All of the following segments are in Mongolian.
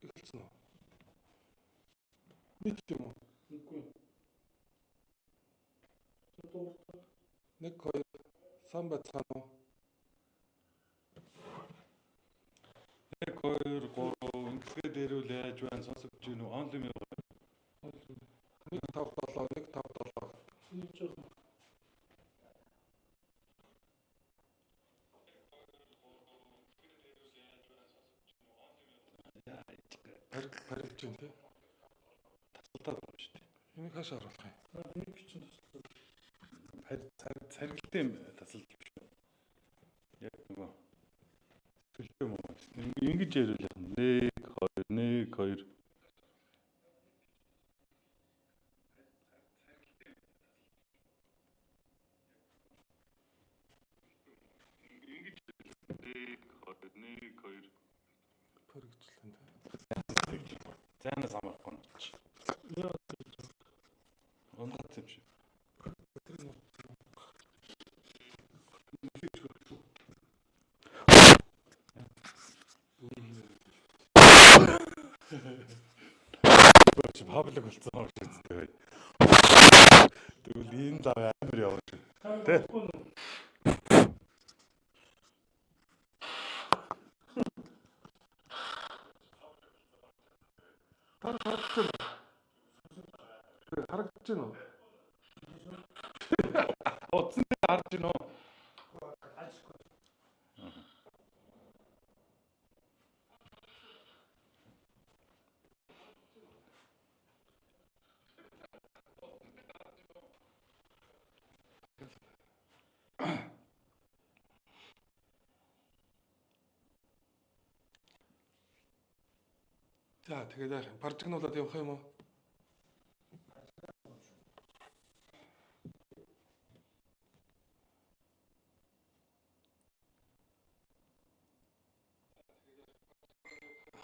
Эхэлсэн үү? Нэг юм уу? Үгүй. 1 2 сан бацхан уу? 1 2 3 ингэсгээ дээрүүл яаж байна сонсогч юу нөө онлайн юм. 1 5 7 1 5 7. Нэг жоохон Харилж байна тий. Тасалдаад байна шүү дээ. Энийг хаашаа оруулах юм? нэг чинь Царилтын тасалж биш үү? Яг нөгөө төлөө юм уу? Ингэж ярил яах вэ? 1 2 1 2 Пэрэгчлэн тий. Зайнаас амархгүй нь. яа Ондоц юм шиг. Тэр нь Паблик болсон юм шиг зүтэй. Тэгвэл энэ лав амар явна шүү. Тэ? харагдаж байна уу? Утсан дээр харж байна уу? За тэгээд баржигнуулаад явах юм уу?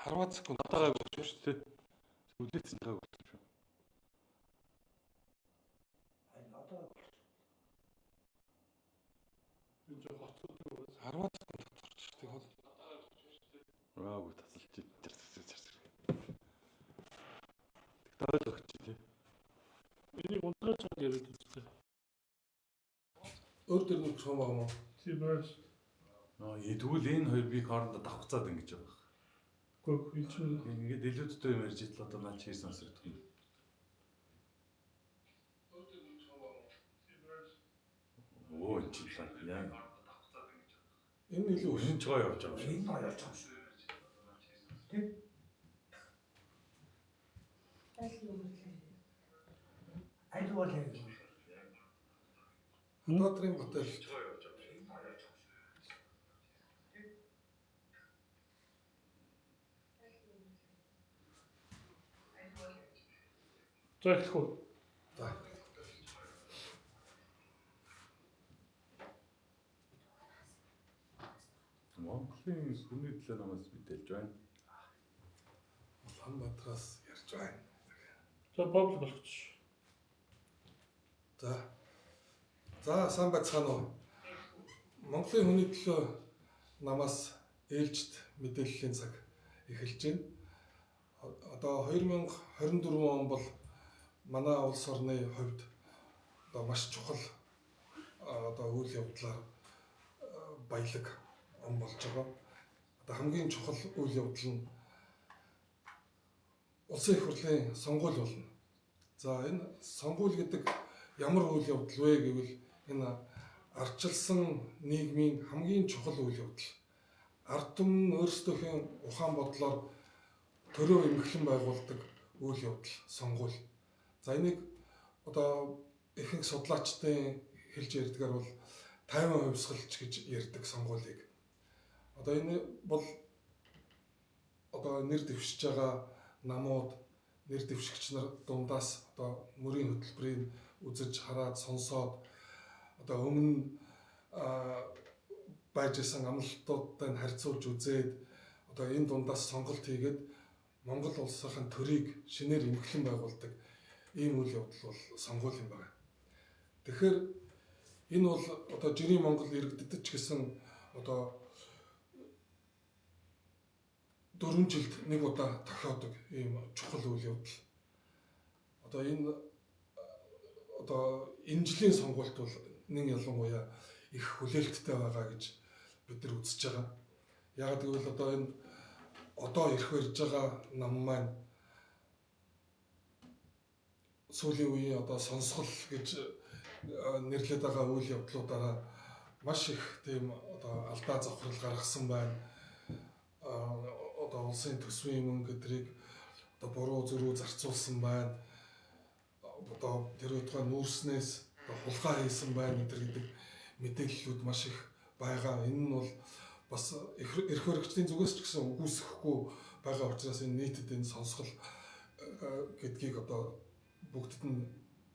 Харваад секунд Атагаа болчих шүү дээ. Үлээсэн тагаа болчих шүү. Харваад секунд татварч тэгээд Вау тасалж тэр. Тэгтээ ойлгох чи тий. энийг унтрааж чад яриад үзтээ. өөр дөр нэг шуум байгаа юм уу? Тийм байж. Тэгвэл энэ хоёр бие хоорондоо давхцаад ингэж байгаа. Гүг энэ чинь Ингээд илүүдтэй юм ярьж итэл одоо наач хийсэн сонсогдох юм. Оо энэ чи яа. Энэ илүү Энэ ч гоё явж байгаа шүү. Энэ гоё явж байгаа шүү. Тэг. Айдуул яг. Өнөөдрийн бүтээл за эхлэх үү. за Монголын хүний төлөө намаас мэдээлж байна. Улаанбаатараас ярьж байна. За паблик болгоч. За сайн байцгаана уу? Монголын хүний төлөө намаас ээлжид мэдээллийн цаг эхэлж байна. Одоо 2024 он бол манай улс орны хувьд одоо маш чухал одоо үйл явдлаар баялаг он болж байгаа. Одоо хамгийн чухал үйл явдал нь улсын их хурлын сонгуул болно. За энэ сонгуул гэдэг ямар үйл явдал вэ гэвэл энэ ардчилсан нийгмийн хамгийн чухал үйл явдал. Ард түмэн өөрсдийнхөө ухаан бодлоор төрөө эмхлэн байгуулдаг үйл явдал сонгуул. За энийг одоо ихэнх судлаачдын хэлж ярьдгаар бол 50% хувьсгалч гэж ярьдаг сонгуулийг. Одоо энэ бол одоо нэр дэвшиж байгаа намууд, нэр дэвшигч нар дундаас одоо мөрийн хөтөлбөрийг үзэж хараад сонсоод одоо өмнө байж исэн амлалтуудтай харьцуулж үзээд одоо энэ дундаас сонголт хийгээд Монгол улсынхаа төрийг шинээр эмхлэн байгуулдаг ийм үйл явдал бол сонгуул юм байна. Тэгэхээр энэ бол одоо жирийн Монгол иргэдэд ч гэсэн одоо 4 жилд нэг удаа тохиодог ийм чухал үйл явдал. Одоо энэ жилийн сонгуульд бол нэг ялангуяа их хүлээлттэй байгаа гэж бид нар үзэж байгаа. Яг гэвэл одоо ирэх барьж байгаа нам маань сүүлийн үеийн одоо сонсгол гэж нэрлэдэг байгаа үйл явдлуудаараа маш их тийм одоо алдаа завхрал гаргасан байна. Одоо улсын төсвийн мөнгө гэдрийг одоо буруу зөрүү зарцуулсан байна. Одоо тэр өдгөө нүүрснээс хулгай хийсэн байна гэдэг мэдээллүүд маш их байгаа. Энэ нь бол бас эрх баригчдын зүгээс ч гэсэн үгүйсэхгүй байгаа учраас энэ нийтэд энэ сонсгол гэдгийг одоо бүгдд нь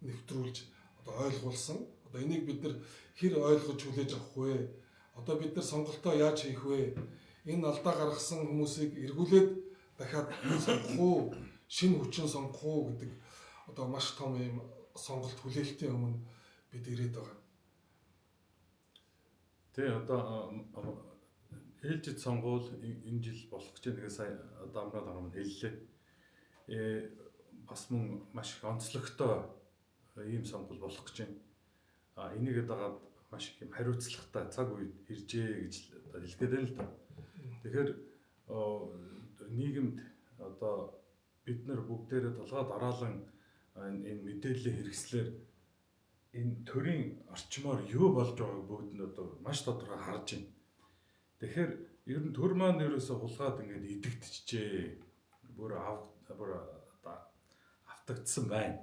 нэвтрүүлж одоо ойлгуулсан. Одоо энийг бид нар хэр ойлгож хүлээж авах вэ? Одоо бид нар сонголтоо яаж хийх вэ? Энэ алдаа гаргасан хүмүүсийг эргүүлээд дахиад сонгох уу, шинэ хүчин сонгох уу гэдэг одоо маш том юм сонголт хүлээлтийн өмнө бид ирээд байгаа. Тэ одоо ээлжид сонгуул энэ жил болох гэж нэгэ сая дамраад орно хэллээ. Бас мөн маш их онцлогтой ийм сонгуул болох гэж байна. Энийг дагаад маш их юм хариуцлагатай цаг үед иржээ гэж хэлгээд байна л да. Тэгэхээр нийгэмд одоо бид нар бүгдээрээ толгой дараалан энэ мэдээллийн хэрэгслэр энэ төрийн орчмоор юу болж байгааг бүгд нь одоо маш тодорхой харж байна. Тэгэхээр ер нь төр маань ерөөсө хулгаад ингээд идэгдчихжээ. Бүр автагдсан байна.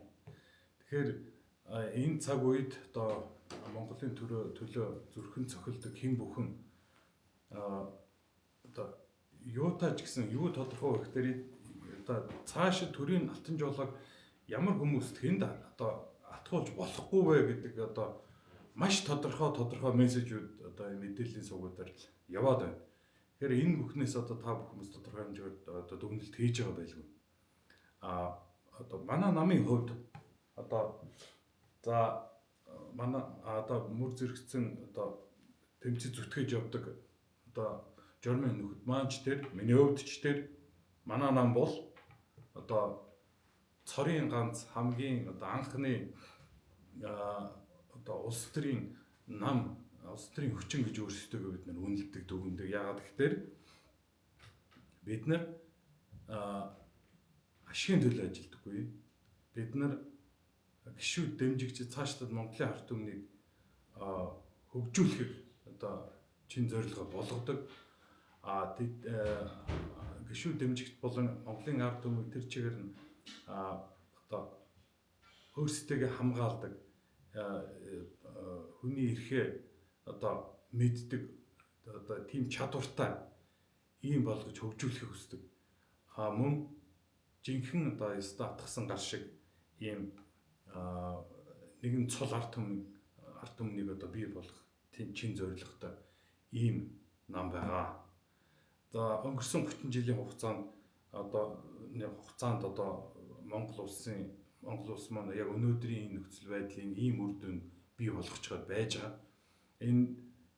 Тэгэхээр энэ цаг үед одоо Монголын төлөө зүрхэн цохилдог хэн бүхэн одоо юутай ч гэсэн юу тодорхой гэхээр одоо цааш төрийн алтан жуулаг ямар хүмүүст хэнд одоо атгуулж болохгүй вэ гэдэг одоо маш тодорхой мессежүүд одоо мэдээллийн сувгуудаар яваад байна. Тэгэхээр энэ бүхнээс одоо та бүхэн тодорхой хэмжээгээр одоо дүгнэлт хийж байгаа байлгүй. Одоо манай намын хувьд одоо за манай одоо мөр зэрэгцэн одоо тэмцэж зүтгэж явдаг одоо жормын нөхөд маань ч тэр миний хувьд ч тэр манай нам бол одоо цорын ганц хамгийн одоо анхны одоо улс төрийн нам, улс төрийн хүчин гэж өөрсдөө бид нар үнэлдэг дүгнэдэг. Яагаад гэхээр бид нар ашигын төлөө ажилдаггүй. Бид нар гишүүд дэмжигч цаашлаад Монголын ард түмнийг хөгжүүлэхэд одоо чин зорилгоо болгодог. Гишүүд дэмжигч болон Монголын ард түмийг тэр чигээр нь одоо өөрсдөө хамгаалдаг хүний эрхээ одоо мэддэг одоо тийм чадвартай ийм болгож хөгжүүлэхийг хүсдэг. Мөн жинхэнэ одоо статгсан гар шиг ийм нэгэн цол ард түмнийг одоо бий болгох тийм чин зорилготой ийм нам байгаа. За өнгөрсөн 30 жилийн хугацаанд одоо Монгол улс маань яг өнөөдрийн нөхцөл байдлын ийм үр дүн бий болгож байж байгаа.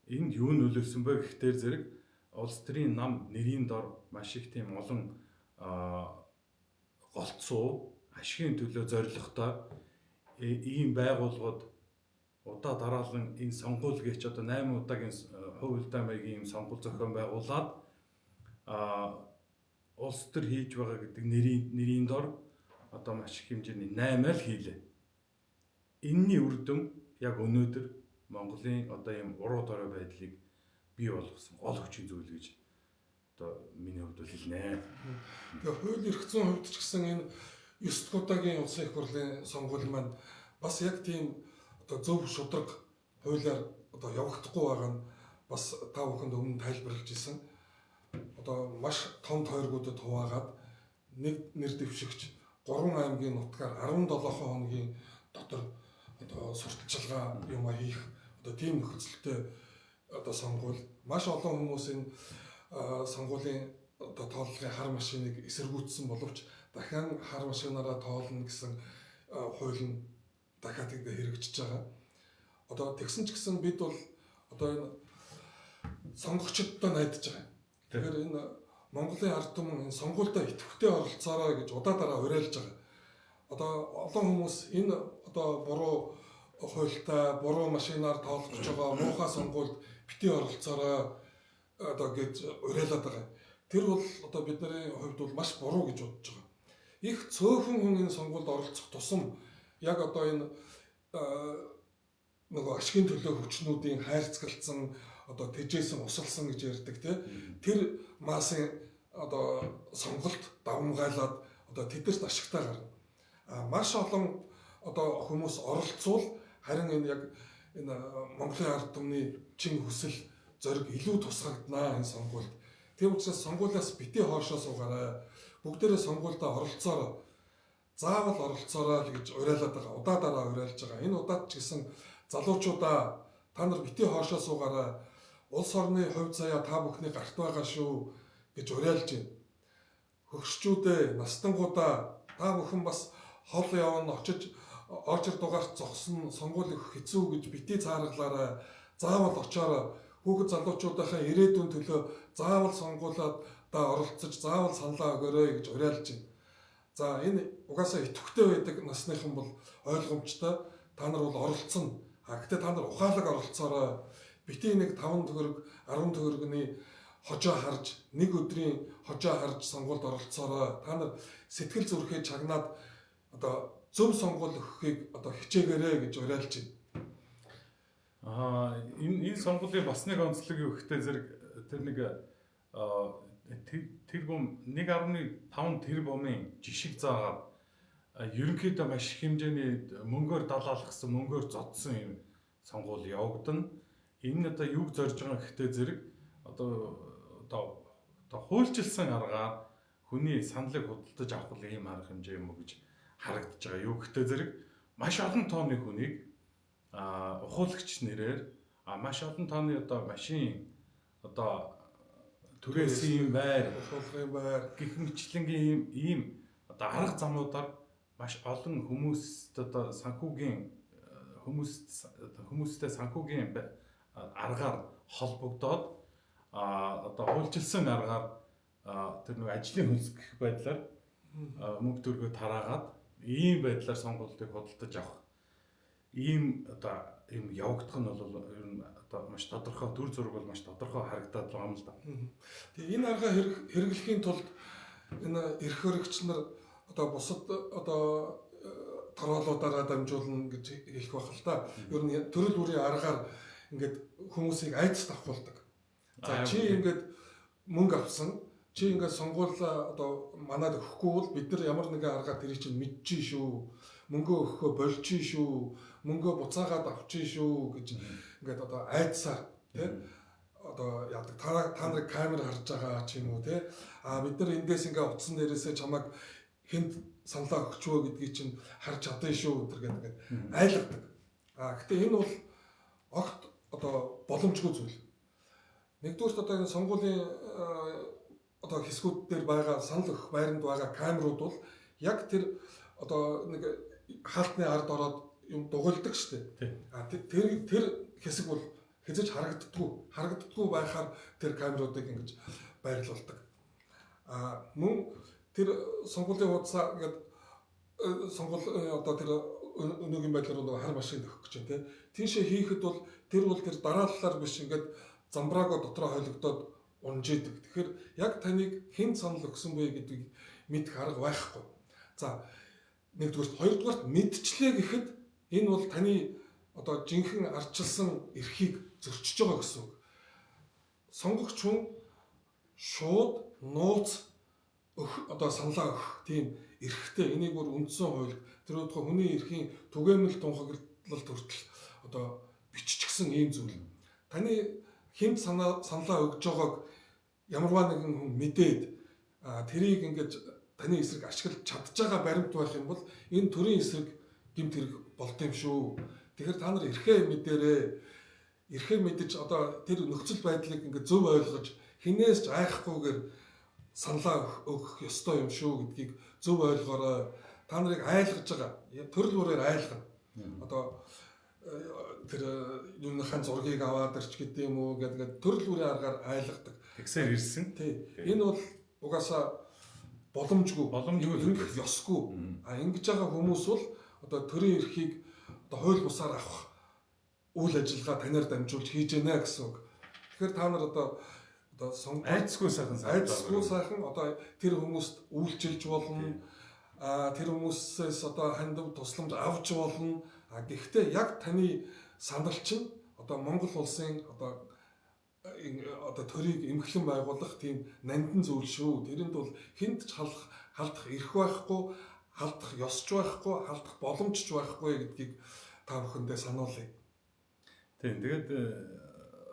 Энд юу нөлөөлсөн бэ гэхээр зэрэг улс төрийн нам нэрийн дор маш их тийм олон голцоо ашигын төлөө зорилготой ийм байгууллагууд удаа дараалан энэ сонгуул гэж одоо 8 удаагийн хувилдаа маягийн ийм сонгуул зохион байгуулад улс төр хийж байгаа гэдэг нэрийн дор одоо маш их хэмжээний 8 л хийлээ. Энэний үр дүн яг өнөөдөр Монголын одоо ийм уруу дорой байдлыг бий болгосон гол хүчин зүйл гэж одоо миний хувьд хэлнэ. Тэгээ хууль эрх зүйн хувьд ч гэсэн энэ 9 дахь удаагийн улсын их хурлын сонгуул маань бас яг тийм одоо зөв шударга хуулиар одоо явагдахгүй байгаа нь бас та бүхэнд өмнө тайлбарлаж ирсэн. Одоо маш том тойргуудад хуваагаад нэг нэр дэвшигч 3 аймгийн нутгаар 17 хоногийн дотор одоо сурталчилгаа юм хийх одоо тийм нөхцөлтэй одоо сонгуул маш олон хүмүүс энэ сонгуулийн одоо тооллогын хар машиныг эсэргүүцсэн боловч дахин хар машинаараа тоолно гэсэн хууль нь дахиад ингэ хэрэгжиж байгаа. Одоо тэгсэн ч гэсэн бид бол одоо энэ сонгогчдод найдаж байгаа. Тэгэхээр энэ Монголын ард түмэн энэ сонгуультай идэвхтэй оролцоорой гэж удаадараа уриалж байгаа. Одоо олон хүмүүс энэ одоо буруу хуультай, буруу машинаар тоолох гэж байгаа муухай сонгуульд бити оролцоорой одоо гэж уриалаад байгаа. Тэр бол одоо бидний хувьд бол маш буруу гэж бодож байгаа. Их цөөхөн хүн энэ сонгуульд оролцох тусам яг одоо энэ нөгөө ашигын төлөө хүчнүүдийн хайрцагалцсан одоо тэжээсэн усалсан гэж ярьдаг тэр массын одоо сонголт давмгайлаад одоо тэдэрт ашигтай гарна. Маш олон одоо хүмүүс оролцвол харин энэ яг энэ Монголын ард түмний чин хүсэл зориг илүү тусгагдана энэ сонгуульд. Тийм учраас сонгуулиас бити хоошоо суугаарай. Бүгдээрээ сонгуульдаа оролцоорой. Заавал оролцоорой гэж уриалаад байгаа. Удаадараа уриалж байгаа. Энэ удаад ч гэсэн залуучуудаа та нар бити хоошоо суугаарай. Улс орны хувь заяа та бүхний гарт байгаа шүү гэж уриалж байна. Хөгшчүүдээ, настангуудаа та бүхэн бас хол явна очиж очир дугаарт зогсон сонгуул өгөх хэцүү гэж бити цааргалаарай. Заавал очоорой. Хүүхэд залуучуудынхаа ирээдүйн төлөө заавал сонгуулаад оролцож заавал саналаа өгөөрэй гэж уриалж байна. За энэ угаасаа идэвхтэй байдаг насныхан бол ойлгомжтой. Та нар бол оролцсон. Гэхдээ та нар ухаалаг оролцоорой. Бити нэг 5 төгрөг, 10 төгрөгийн хожоо харж, нэг өдрийн хожоо харж сонгуульд оролцоорой. Та нар сэтгэл зүрхээ чагнаад одоо зөв сонгуул өгөхийг одоо хичээгээрэй гэж уриалж байна. Энэ сонгуулийн бас нэг онцлог юу гэхтэй зэрэг тэр нэг тэрбум 1.5 тэрбумын жишг заагаад ерөнхийдөө маш их хэмжээний мөнгөөр далаалгасан, мөнгөөр зодсон юм сонгуул явагдана. Энэ одоо юг зорж байгаа гэхтэй зэрэг одоо хуульчилсан аргаар хүний саналыг худалдаж авах ийм арга хэмжээ юм уу гэж харагдаж байгаа. Юу гэхтэй зэрэг маш олон тооны хүнийг ухуулагч нэрээр маш олон тооны одоо машин одоо түрээсийн байр, ухуулгын байр гэх мэтлэнгийн ийм одоо арга замуудаар маш олон хүмүүст одоо санхүүгийн хүмүүстэй санхүүгийн аргаар холбогдоод одоо хуульчилсан аргаар тэр нэг ажлын хөлс гэх байдлаар мөнгө төгрөгөө тараагаад ийм байдлаар сонгуультыг худалдаж авах ийм одоо ийм явагдах нь бол ер нь одоо маш тодорхой төр зураг бол маш тодорхой харагдаад байгаа юм л да. Тэгээ энэ арга хэрэглэхийн тулд энэ эрх хөрөгч нар одоо бусад одоо тороолуудаараа дамжуулна гэж хэлэх байх л да. Ер нь төрөл бүрийн аргаар ингээд хүмүүсийг айдас давхуулдаг. За чи ингээд мөнгө авсан, чи ингээд сонгуулаа одоо манад өгөхгүй бол бид нар ямар нэгэн аргаар тэрийг чинь мэдчихэн шүү. Мөнгөө өгөхөө болчихин шүү. Мөнгөө буцаагаад авчихин шүү гэж ингээд одоо айдсаар тий одоо яадаг та нарыг камер харж байгаа ч юм уу тий бид нар эндээс ингээ утсан дээрээсээ чамайг хэнд саналаа өгчвөө гэдгийг чинь харж чадсан шүү гэдэг айлгадаг. Гэхдээ энэ бол огт одоо боломжгүй зүйл. Нэгдүгürt одоо энэ сонгуулийн одоо хэсгүүд дээр байгаа санал өгөх байранд байгаа камерууд бол яг тэр одоо нэг хаалтны ард ороод юм дугуйлдаг шүү дээ. Тэр хэсэг бол хэзэж харагддаггүй байхаар тэр камеруудыг ингэж байрлуулдаг. Мөн тэр сонгуулийн хуудасаа ингээд сонгуул одоо тэр өнөөгийн байдлаар нэг хар машин өгөх гэж байна тийм. Тийшээ хийхэд бол тэр дарааллаар биш ингээд замбрааго дотроо хойлогдоод унжидэг. Тэгэхээр яг таныг хэн санал өгсөн бэ гэдгийг мэдэх арга байхгүй. За нэгдүгürt, хоёрдугаарт мэдчлээ гэхэд энэ бол таны одоо жинхэнэ ардчилсан эрхийг зөрчиж байгаа гэсэн үг. Сонгогч хүн шууд нууц одоо саналаа өгөх тийм эрхтэй. Энийг бүр үндсэн хууль тэр удаа хүний эрхийн түгээмэл тунхаглалт хүртэл одоо биччихсэн ийм зүйл. Таны хэнд саналаа өгж байгааг ямарваа нэгэн хүн мэдээд тэрийг ингэж таны эсрэг ашиглаж чадж байгаа баримт байх юм бол энэ төрийн эсрэг гэмт хэрэг болд юм шүү. Тэгэхээр та нар эрхээ мэдээрээ эрхээ мэдэж одоо тэр нөхцөл байдлыг ингээд зөв ойлгож хинээс ч айхгүйгээр саналаа өгөх ёстой юм шүү гэдгийг зөв ойлгоорой. Та нарыг айлгаж байгаа. Төрөл бүрээр айлгана. Одоо тэр юуныхаа зургийг аваад ирч гэдэг юм уу гэдэг төрөл бүрийн аргаар айлгадаг. Тэгсээр ирсэн. Тий. Энэ бол угаасаа боломжгүй ингэх ёсгүй. Ингэж байгаа хүмүүс бол одоо төрийн эрхийг одоо хууль бусаар авах үйл ажиллагаа танаар дамжуулж хийж гэнэ гэсэн үг. Тэгэхээр та нар одоо айцгүй сайхан одоо тэр хүмүүст үйлчилж болно. Тэр хүмүүсээс одоо хандив тусламж авч болно. Гэхдээ яг таны санал чинь одоо Монгол улсын одоо төрийг эмхлэн байгуулах тийм нандин зүйл шүү. Тэрэнд бол хүнд ч халдах эрх байхгүй, халдах ёсч байхгүй, халдах боломжч байхгүй гэдгийг та бүхэндээ сануулъя. Тийм. Тэгээд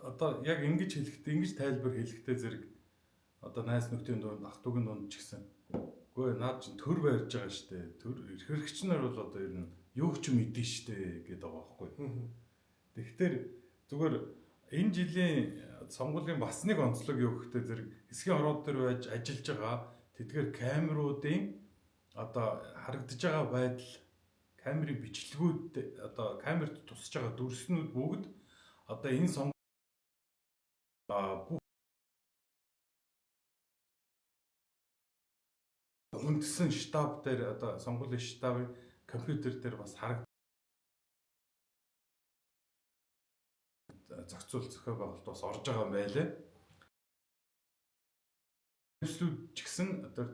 одоо яг ингэж хэлэхдээ, ингэж тайлбар хэлэхдээ зэрэг одоо найз нөхдийн дунд, ах トゥ угийн дунд ч гэсэн үгүй наад чинь төр барьж байгаа штэ. Төр эрх хэрэгч нар бол одоо ер нь юу ч мэдэн штэ гэдэг байгаа байхгүй. Тэгэхээр зүгээр энэ жилийн сонгуулийн бас нэг онцлог юу гэхдээ зэрэг хэсгийн ороод төр байж ажиллаж байгаа тэдгээр камеруудын одоо харагдаж байгаа байдал, камерын бичлэгүүд, одоо камерт тусаж байгаа дүрснүүд бүгд одоо энэ үндсэн штаб дээр одоо сонгуулийн штабын компьютер дээр бас зохицуул зохио байгуулалт бас орж байгаа юм байлээ. Төслүүд ч гэсэн одоо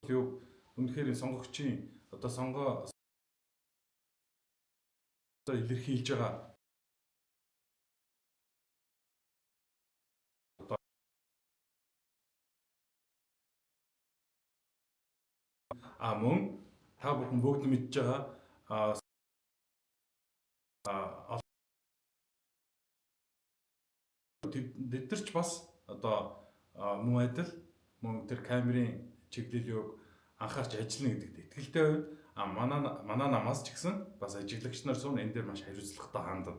юу үнэхээр сонгогчийн одоо сонгоо одоо илэрхийлж байгаа мөн та бүхэн бүгд мэдж байгаа бид нар ч бас одоо мөн адил мөн тэр камерын чиглэлийг анхаарч ажиллана гэдэгт итгэлтэй байна. Манай намаас ч гэсэн бас ажиглагч нар суун энэ дээр маш хариуцлагатай хандна.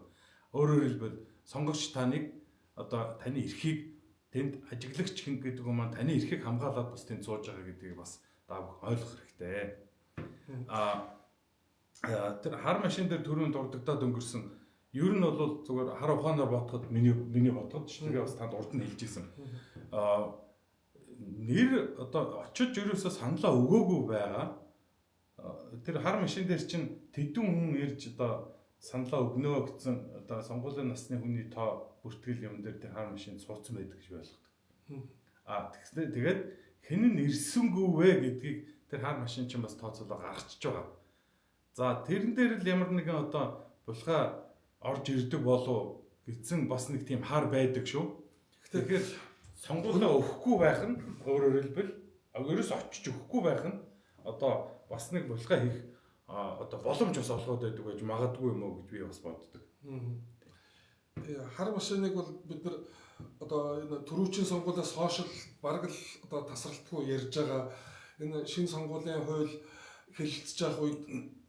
Өөрөөр хэлбэл сонгогч таныг одоо таны эрхийг тэнд ажиглагч гэдэг юм маань таны эрхийг хамгаалаад бас тэнд сууж байгаа гэдгийг бас та бүхэн ойлгох хэрэгтэй. Тэр хар машин дээр түрүүнд дурддагдаад өнгөрсөн ер нь бол зүгээр хар ухаанаар бодоход миний бодоход тэгээ бас танд урд нь хэлж ийсэн. Нэр одоо очиж ерөөсөө саналаа өгөөгүй байгаа. Тэр хар машин дээр чинь тэдэн хүн ирж одоо саналаа өгнөө гэсэн одоо сонгуулийн насны хүний тоо бүртгэл юм дээр тэр хар машин суудсан байдаг гэж ойлгодог. Тэгээд хэн нь ирсэнгүй вэ гэдгийг тэр хар машин чинь бас тооцоолоо гаргачихж байгаа. За тэрэн дээр л ямар нэгэн одоо булхаа орж ирдэг болов гэсэн бас нэг тийм хар байдаг шүү. Тэгэхээр сонгуулаа өгөхгүй байх нь өөрөөр хэлбэл ерөөс очиж өгөхгүй байх нь одоо бас нэг булхаа хийх одоо боломж бас олгоод байдаг байж магадгүй юм уу гэж би бас боддог. Хар машиныг бол бид нар одоо энэ түрүүчийн сонгуулиас хойш бараг л одоо тасралтгүй ярьж байгаа. Энэ шинэ сонгуулийн хууль хэлэлцэж явах үед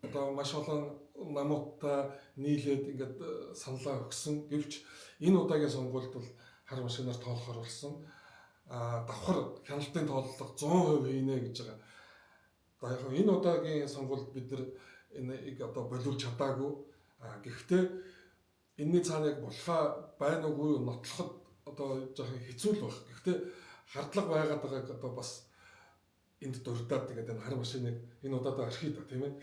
одоо маш олон намуудтай нийлээд ингээд саналаа өгсөн. Гэвч энэ удаагийн сонгуульд бол хар машинаар тоолохоор болсон. Давхар хяналтын тооллого 100% хийнэ гэж байгаа. Одоо яг энэ удаагийн сонгуульд бид нар энийг одоо болиулж чадаагүй. Гэхдээ энэний цаана яг булхаа байна уугүй нотлоход одоо жоохон хэцүү л байна. Гэхдээ хардлага байгаад байгааг одоо бас энд дурдаад тэгээд энэ хар машиныг энэ удаад архив та тийм ээ.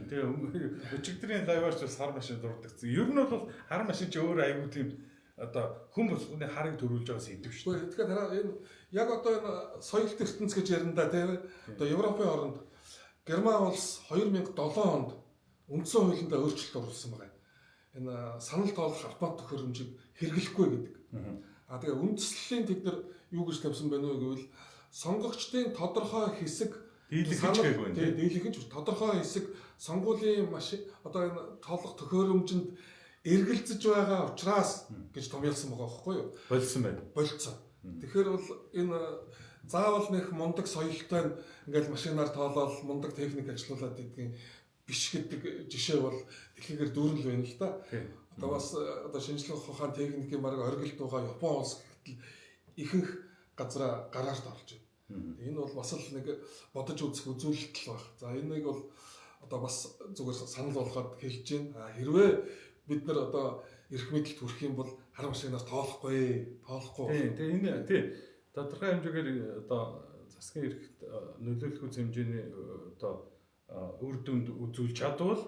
Тэгээ өчигдрийн лайварч бас хар машин дурдагцсан. Ер нь бол хар машин ч өөр аюул тийм одоо хүн болгоны харыг төрүүлж байгаа сэдв шүү. Тэгэхээр энэ яг одоо энэ соёлт ертөнц гэж ярина да тийм ээ. Одоо Европын оронд Герман улс 2007 онд үндсэн хуулиндаа өөрчлөлт оруулсан байна. Энэ санал тоолох автомат төхөөрөмжийг хэрэглэхгүй гэдэг. Тэгээ үндслэлийн тэд нар юу гэж тавьсан байна вэ гэвэл сонгогчдын тодорхой хэсэг дийлэгч тодорхой хэсэг сонгуулийн машин одоо энэ тоолох төхөөрөмжөнд эргэлзэж байгаа учраас гэж томьёолсон байгаа байхгүй юу? Болсон байна. Болцсон. Тэгэхээр бол энэ заавал нэг мундаг соёлтой ингээл машинаар тоолоод мундаг техник ажилуулад идэгэн биш гэдэг жишээ бол дэлхийгээр дүүрэн л байна л да. Одоо бас одоо шинжлэх ухааны техникийн баг оргилд байгаа Япон улс гэтэл ихэнх газраа гараарт оруулж байна. Энэ бол бас л нэг бодож үзэх үзүүлэлт л баг. За энэ нэг бол одоо бас зүгээр санал болгоод хэлж байна. Хэрвээ бид нар одоо эрх мэдэлд хүрэх юм бол хар машинаас тоолохгүй. Тэгээ энэ тий тодорхой хэмжээгээр одоо засгийн эрхт нөлөөлөх үс хэмжээний одоо үр дүнд үзүүлж чадвал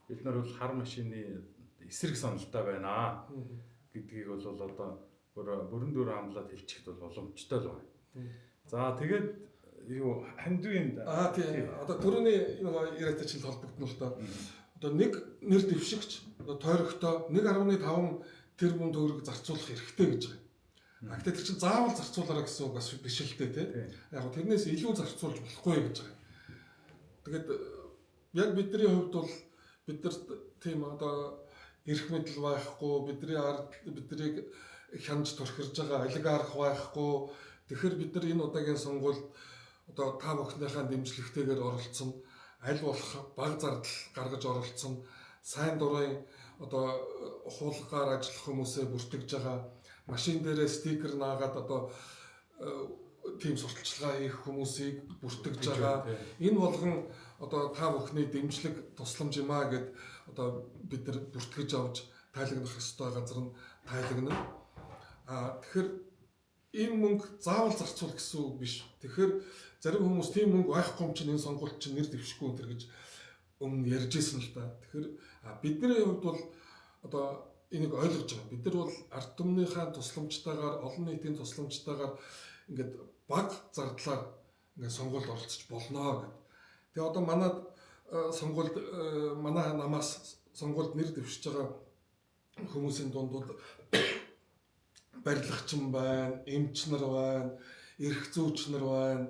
бид нар бол хар машины эсрэг саналтай байна гэдгийг бол одоо бүрэн дүр хамлаад хэлчихд бол боломжтой л байна. За тэгээд юу хандвийн тий одоо төрөний яриатай чинь холбогдно л доо. Одоо нэг нэр дэвшигч одоо тойрогтой 1.5 тэрбум төгрөг зарцуулах хэрэгтэй гэж байна. Гэхдээ тэр чинь заавал зарцуулаарай гэсэн үг бас биш л дээ тий. Яг нь тэрнээс илүү зарцуулж болохгүй гэж байгаа. Тэгээд яг бидний хувьд бол бид нар тийм одоо эрх мэдэл байхгүй, биднийг хянаж турхирж байгаа олигарх байхгүй. Тэгэхээр бид нар энэ удаагийн сонгуульд одоо та бүхнийхээ дэмжлэгтэйгээр оролцсон, аль болох бага зардал гаргаж оролцсон, сайн дурын одоо хуулгаар ажиллах хүмүүсээ бүртгэж байгаа, машин дээрээ стикер наагаад одоо тийм сурталчилгаа хийх хүмүүсийг бүртгэж байгаа. Энэ болгон одоо та бүхний дэмжлэг тусламж юм аа гэд одоо бид нар бүртгэж авч тайлагнах ёстой газар нь тайлагна. Тэгэхээр энэ мөнгө заавал зарцуул гэсэн үг биш. Тэгэхээр зарим хүмүүс тийм мөнгө байхгүй юм чинь энэ сонгуульд чинь нэр дэвшихгүй энэ гэж өмнө ярьж ирсэн л да. Тэгэхээр бидний хувьд бол одоо энийг ойлгож байгаа. Бид нар бол ард түмнийхээ тусламжтайгаар, олон нийтийн тусламжтайгаар ингээд бага зардлаар ингээд сонгуульд оролцож болно гэдэг. Тэгээ одоо манад сонгуульд манай намаас сонгуульд нэр дэвшиж байгаа хүмүүсийн дундууд барилгачин байна, эмч нар байна, эрх зүйч нар байна.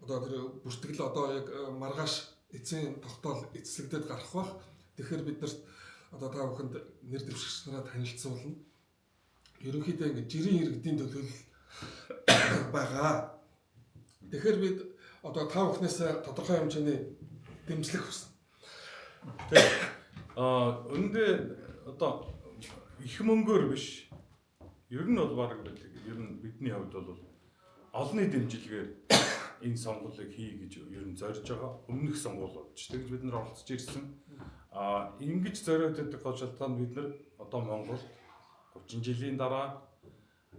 Одоо тэр бүртгэл одоо яг маргааш эцсийн тогтоол эцэслэгдээд гарах бах. Тэгэхээр бид нарт одоо та бүхэнд нэр дэвшигч нараа танилцуулна. Ерөнхийдөө ингэ жирийн иргэдийн төлөөлөл байгаа. Тэгэхээр бид одоо та бүхнээс тодорхой хэмжээний дэмжлэг хүснэ. Өндөө одоо их мөнгөөр биш. Ер нь бол баг ер нь бидний хувьд бол олонний дэмжлэгээр энэ сонгуулийг хий гэж ер нь зорж байгаа. Өмнөх сонгуулиуд ч тэгж бид нар оролцож ирсэн. Ингэж зориод байдаг гол шалтгаан бид нар одоо Монголд 30 жилийн дараа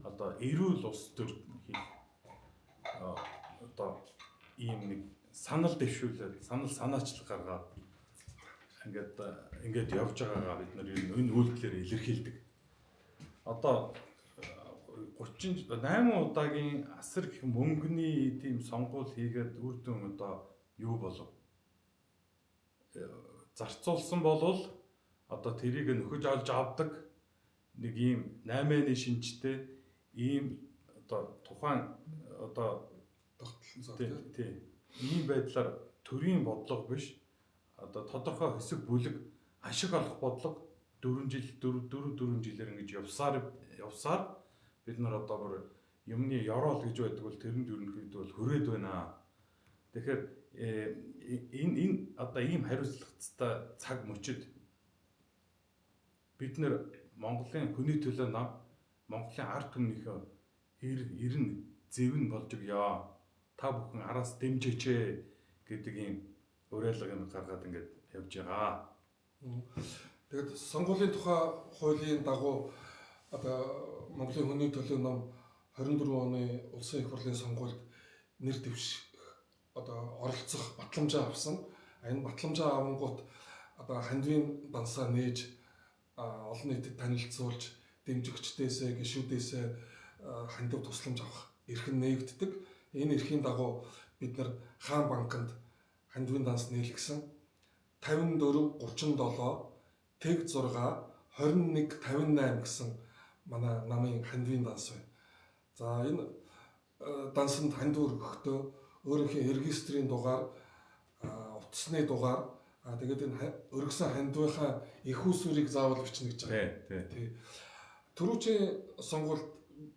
одоо эрүүл улс төр хийх одоо ийм нэг санал дэвшүүлээд санаачлал гаргаад ингээд явж байгаагаа бид нар энэ үйлдэлээр илэрхийлдэг. Одоо 38 удаагийн асар их мөнгөний тийм сонгуул хийгээд үр дүн одоо юу болов? Зарцуулсан болвол одоо тэрийг нөхөж олж авдаг нэг ийм 8-ны шинжтэй ийм одоо тухайн одоо тийм ийм байдлаар төрийн бодлого биш одоо тодорхой хэсэг бүлэг ашиг олох бодлого 4 жилээр ингэж явсаар бид нар одоо бүр юмны ёроол гэж байдаг бол тэрэнд ерөнхийдөө бол хүрээд байна. Тэгэхээр энэ одоо ийм хариуцлагатай цаг мөчид бид нар Монголын хүний төлөө нам Монголын ард түмнийхээ эрен зэвэн болж өгье. Та бүхэн араас дэмжээч гэдэг ийм уриалга юм гаргаад ингээд явж байгаа. Тэгээд сонгуулийн тухай хуулийн дагуу одоо Монголын хүний төлөө нам 24 оны улсын их хурлын сонгуульд нэр дэвших одоо оролцох батламжаа авсан. Энэ батламжаа авангууд одоо хандвийн дансаа нээж олон нийтэд танилцуулж дэмжигчдээсээ гишүүдээсээ хандив тусламж авах эрх нь нээгддэг. Энэ эрхийн дагуу бид нар хаан банкнд хандвийн данс нийлгэсэн 54 37 тэг 6 21 58 гэсэн манай намын хандвийн данс байна. За энэ дансанд хандив өргөхдөө өөрийнхөө регистрийн дугаар, утасны дугаар, тэгээд энэ өргөсөн хандвийнхаа их усүрийг заавал бичнэ гэж байгаа. Тий. Түрүүчийн сонгуульд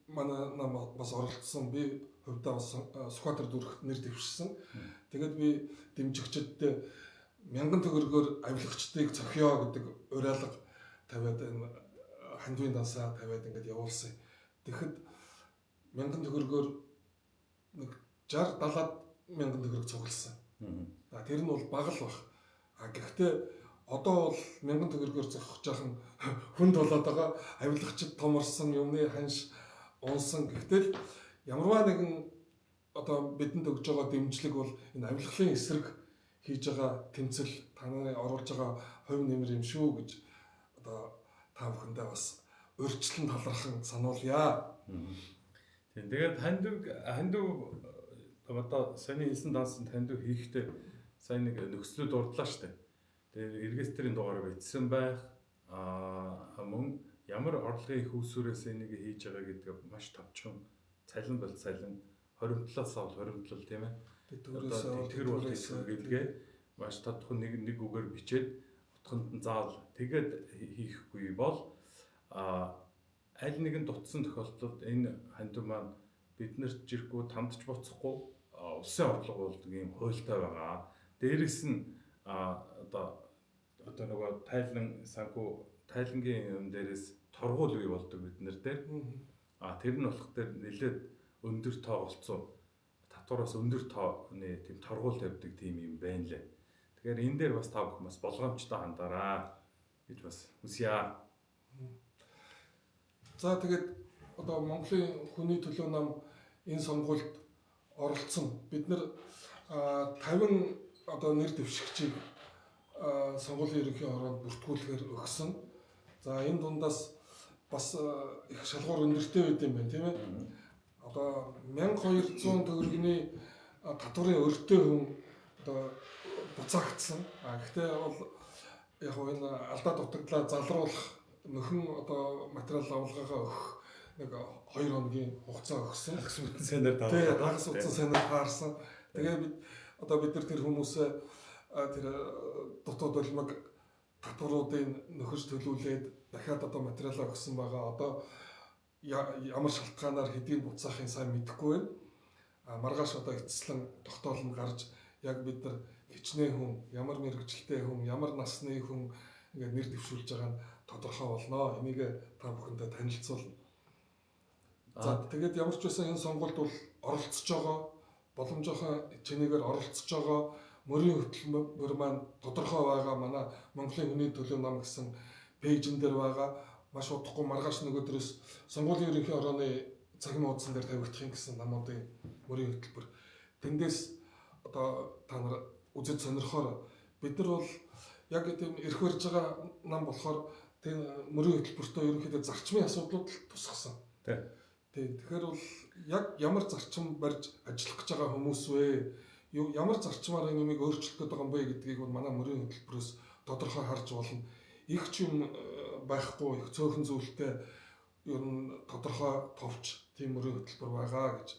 манай нам бас оролцсон. Би хувьдаа бас Сүхбаатар дүрхт нэр дэвшсэн. Тэгээд би дэмжигчдэд 1000 төгрөгөөр авилгачдыг цохио гэдэг уриалга тавиад энэ хандвийн дансаа тавиад ингээд явуулсан. Тэгэхэд 1000 төгрөгөөр нэг 60 70 мянган төгрөг цугласан. За тэр нь бол бага л баг. Гэхдээ одоо бол мянган төгрөгөөр зохих жоохон хүнд болоод байгаа. Авилгачид томорсон, юмны ханш унсан. Гэхдээ ямарваа нэгэн одоо бидэнд өгж байгаа дэмжлэг бол энэ авилгалын эсрэг хийж байгаа тэмцэл таны оруулж байгаа хувь нэмэр юм шүү гэж одоо та бүхэндээ бас урьдчилан талархан сануулъя. Тэгээд хандив одоо саний хэлсэн дансан хандив хийхдээ сайн нэг нөхцлөд дурдлаа штэ. Тэгээд эргэстрийн дугаараа бичсэн байх. Мөн ямар орлогын их усүрээс энийг хийж байгаа гэдгээ маш товчхон цалин бол цалин, хоримтлалаас авал хоримтлал тийм ээ. Тэр бол гэдгээ маш тодорхой нэг үгээр бичээд утганд нь заавал тэгээд хийхгүй бол аль нэгэн дутсан тохиолдолд энэ хандив маань биднэрт жирэхгүй тамдч буцахгүй улсын орлого болдог юм хуультай байгаа. Дээрээс нь одоо нөгөө тайлангийн юм дээрээс торгуул бий болдог биднэр дээр. Тэр нь болох дээр нэлээд өндөр тоо болцсон. Татвараас өндөр тооны тийм торгуул тавьдаг тийм юм байна лээ. Тэгэхээр энэ дээр бас та бүхэн бас болгоомжтой хандаараа гэж бас хүсье. За тэгээд одоо Монголын хүний төлөө нам энэ сонгуульд оролцсон. Бид нэр 50 одоо нэр дэвшигчийг сонгуулийн ерөнхий хороонд бүртгүүлэхээр өгсөн. За энэ дундаас бас их шалгуур өндөртэй байд юм байна тийм ээ. Одоо 1200 төгрөгийн татварын өртөө хүн одоо буцаагдсан. Гэхдээ бол яг энэ алдаа дутагдлаа залруулах нөхөн одоо материал авалгаагаа өгөх нэг 2 хоногийн хугацаа өгсөн. Хагас бүтэн сайнаар тэгээд хагас утсан сайнаар таарсан. Тэгээд бид нар тэр хүмүүсээ тэр дутууд болмог татваруудыг нөхөж төлүүлээд дахиад одоо материалаа өгсөн байгаа. Одоо ямар шалтгаанаар хэдийг буцаахын сайн мэдэхгүй байна. Маргааш одоо эцэслэн тогтоолнд гарч яг бид нар хичнээн хүн, ямар мэрэгчлээ хүн, ямар насны хүн ингээд нэр дэвшүүлж байгаа нь тодорхой болно. Энийг та бүхэндээ танилцуулна. За тэгээд ямар ч байсан энэ сонгуульд бол оролцож байгаа, боломжтой чинээгээр оролцож байгаа мөрийн хөтөлбөр маань тодорхой байгаа. Манай Монголын хүний төлөө нам гэсэн пэйжэн дээр байгаа. Маш удахгүй маргааш нөгөөдрөөс сонгуулийн ерөнхий хорооны цагийн хуудсан дээр тавигдахын гэсэн намуудын мөрийн хөтөлбөр. Тэндээс одоо та нар үзэж сонирхоор бид нар бол яг тийм эрх барьж байгаа нам болохоор тийм мөрийн хөтөлбөртөө ерөнхийдөө зарчмын асуудлууд тусгасан. Тэгэхээр бол яг ямар зарчим барьж ажиллах гэж байгаа хүмүүс вэ? Ямар зарчмаар энэ юмыг өөрчлөх гэдэг юм бэ гэдгийг бол манай мөрийн хөтөлбөрөөс тодорхой харж болно. Их ч юм байхгүй, их цөөхөн зүйлтэй ер нь тодорхой товч тийм мөрийн хөтөлбөр байгаа гэж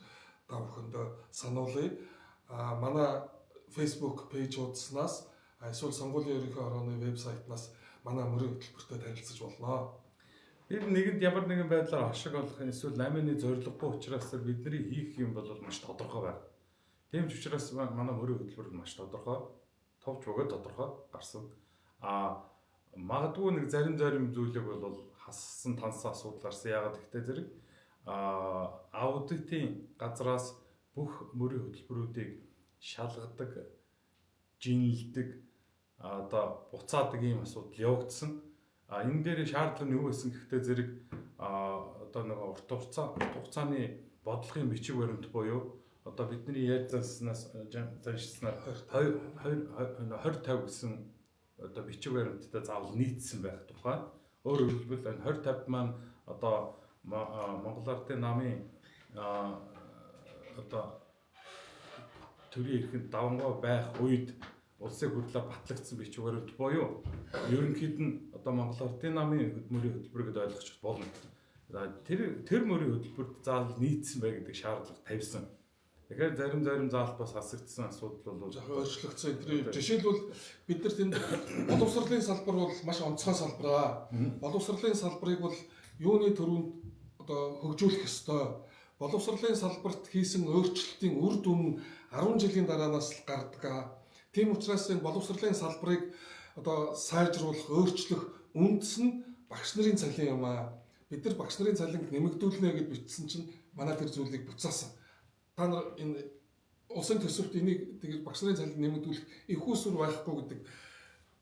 та бүхэндээ сануулъя. Манай Facebook пэйж хуудаснаас эсвэл сонгуулийн ерөнхий хорооны вебсайтнаас манай мөрийн хөтөлбөртэй танилцж болно. Бид нэгэнд ямар нэгэн байдлаар ашиг олох эсвэл намын зорилгогүй учраас бидний хийх юм бол маш тодорхой байна. Тийм ч учраас манай мөрийн хөтөлбөр маш тодорхой, товч бөгөөд тодорхой гарсан. Магадгүй нэг зарим зүйлэг бол хассан тансан асуудал гарсан. Яагаад гэвэл зэрэг аудитын газраас бүх мөрийн хөтөлбөрүүдийг шалгадаг, жинлдэг, одоо буцаадаг ийм асуудал явагдсан. Энэ дээр шаардлага нь юу байсан гэхдээ зэрэг одоо нэг урт хугацааны бодлогын бичиг баримт буюу одоо бидний яаж занснаас 20-50 гэсэн одоо бичиг баримттай заавал нийцсэн байх тухай. Өөрөөр хэлбэл энэ 20-50 маань одоо Монгол Ардын намын одоо төрийн эрхэнд давангуй байх үед улсын хурлаар батлагдсан бичиг баримт буюу ерөнхийд нь одоо Монгол Ардын намын мөрийн хөтөлбөр гэдээ ойлгож болно. Тэр мөрийн хөтөлбөрт заавал нийцсэн бай гэдэг шаардлага тавьсан. Тэгэхээр зарим заалт бас хасагдсан асуудал бол өөрчлөгдсөн. Жишээлбэл бид нар тэнд боловсролын салбар бол маш онцгой салбар. Боловсролын салбарыг бол юуны төрөнд одоо хөгжүүлэх ёстой. Боловсролын салбарт хийсэн өөрчлөлтийн үр дүн 10 жилийн дараанаас л гардаг. Тийм учраас энэ боловсролын салбарыг одоо сайжруулах, өөрчлөх үндэс нь багш нарын цалин юм аа. Бид нар багш нарын цалинг нэмэгдүүлнэ гэж бичсэн чинь манай тэр зүйлийг буцаасан. та нар энэ улсын төсөвт энийг тэгээд багш нарын цалин нэмэгдүүлэх их усүр байхгүй гэдэг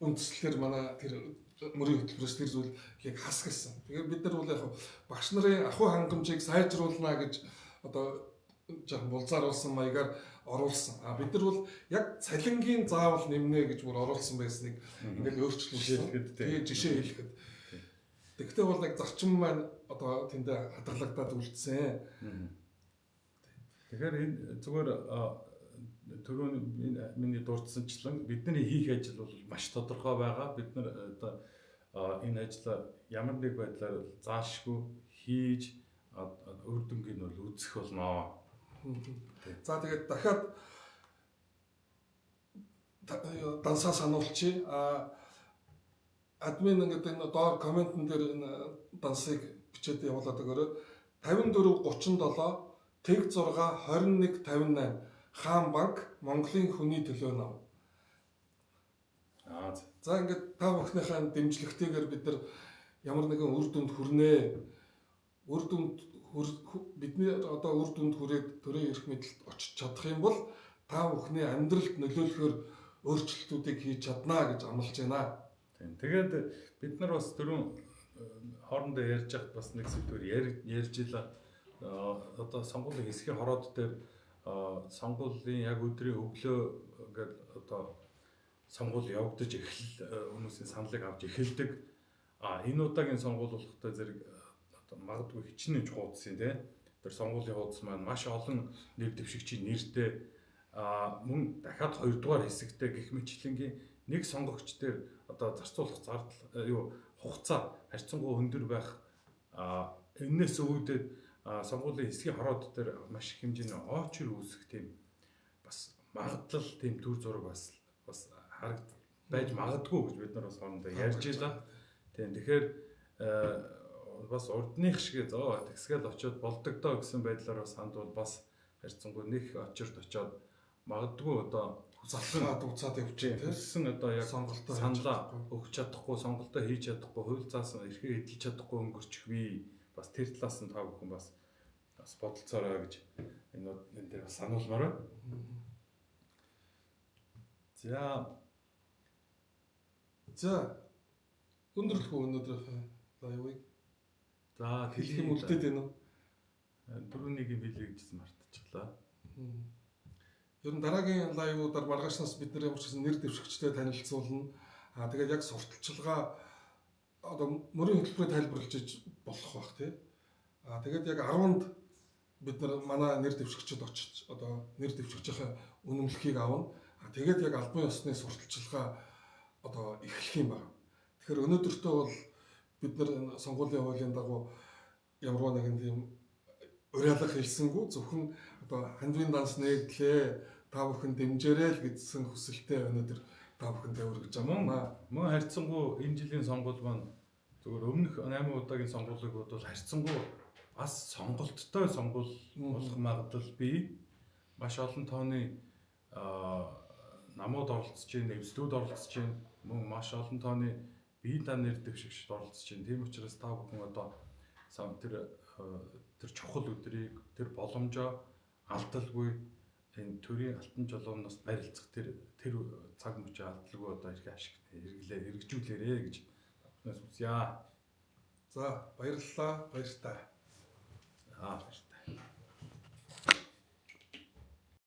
үндслэлээр манай тэр мөрийн хөтөлбөрөөс тэр зүйлийг хасгалсан. Тэгээд бид нар бол яг багш нарын ахуй хангамжийг сайжруулна гэж одоо жоохон булзааруулсан маягаар оруулсан. А бид нар бол яг цалингийн заавал нэмнэ гэж бүр оруулсан байсныг ингээл өөрчлөлт тэгээд жишээ хэлэхэд. Тэгвэл бол яг зарчим маань одоо тэндээ хадгалагдаад үлдсэн. Тэгэхээр энэ зүгээр түрүүн миний дурдсанчлан бидний хийх ажил бол маш тодорхой байгаа. Бид нар одоо энэ ажлаа ямар нэг байдлаар заашгүй хийж үр дүнгийг нь бол үзэх болно. За тэгээд дахиад дансаа сануулчих. Админ ингээд энэ доор комментэн дээр энэ дансыг бичээд явуулаад өгөөрэй. 5437 тэг 6 2158 Хаан банк Монголын хүний төлөө нам. За ингээд та бүхнийхээ дэмжлэгтэйгээр бид нар ямар нэгэн үр дүнд хүрнэ. Үр дүнд бидний одоо үр дүнд хүрээд төрийн эрх мэдэлд очиж чадах юм бол та бүхний амьдралд нөлөөлөхөөр өөрчлөлтүүдийг хийж чадна гэж амлаж байна. Тийм. Тэгээд бид нар бас түрүүн хоорондоо ярьж байхад бас нэг сэдвээр ярьж илаа. Одоо сонгуулийн хэсгийн хороод дээр сонгуулийн яг өдрийн өглөө гэдэг одоо сонгуул явагдаж хүмүүсийн саналыг авч эхэлдэг. Энэ удаагийн сонгуул болохтой зэрэг одоо магадгүй хичнээн хуудсан тийм. Тэр сонгуулийн хуудас маань маш олон нэр дэвшигчийн нэртэй мөн дахиад 2 дугаар хэсэгтэй гэх мэтлэнгийн нэг сонгогч дээр одоо зарцуулах зардал хугацаа харьцангуй өндөр байх энэс үүдээд сонгуулийн хэсгийн хороод дээр маш их хэмжээний очир үүсэх тийм бас магадлал тийм төр зураг бас харагд байж магадгүй гэж бид нар бас хоорондоо ярьж байлаа. Тийм тэгэхээр бас урдных шиг тэгсгээл очиод болдог доо гэсэн байдлаар бас санд бол бас харьцангуй нэг очирт очиод магадгүй одоо залхаад уцаад явчих тийм одоо яг сонголтоо саналаа өгч чадахгүй, сонголтоо хийж чадахгүй, хууль заасан эрхээ эдэлж чадахгүй өнгөрчих би бас тэр талаас нь та бүхэн бас бодолцоорой гэж энэ дээр бас сануулмаар байна. За өндөрлөх өнөөдрийнхөө лайвыг хэлэх юм үлдээд байна уу? Дөрөвнийг юм хэлье гэж мартчихлаа. Ер нь дараагийн лайвуудаар маргаашнаас бид нар ямар ч гэсэн нэр дэвшигчтэй танилцуулна. Тэгээд яг сурталчилгаа одоо мөрийн хөтөлбөрөөр тайлбарлаж болох бах тий. Тэгээд яг 10-нд бид нар манай нэр дэвшигчд очиж одоо нэр дэвшигчийн үнэмлэхийг авна. Тэгээд яг албан ёсны сурталчилгаа одоо эхлэх юм байна. Тэгэхээр өнөөдөртөө бол бид нар энэ сонгуулийн хуулийн дагуу ямар нэгэн тийм уриалга хэлсэнгүй зөвхөн одоо хандвийн данс нээглээ та бүхэн дэмжээрэй л гэсэн хүсэлтэй өнөөдөр та бүхэндээ өргөж байна. Мөн харьцангуй энэ жилийн сонгуул маань зөвхөн өмнөх 8 удаагийн сонгуулийг бодвол харьцангуй бас сонголттой сонгуул болох магадлал бий. Маш олон тооны намууд оролцож байна, эвслүүд оролцож байна. Мөн маш олон тооны бие даан нэр дэвшигчд оролцож байна. Тийм учраас та бүхэн одоо тэр чухал өдрийг тэр боломжоо алдалгүй энэ төрийн алтан жолооноос барилцах тэр цаг мөчөө алдалгүй одоо их ашиг хэрэгжүүлээрэ гэж хүснээс үзье. За баярлалаа. Баяр таа.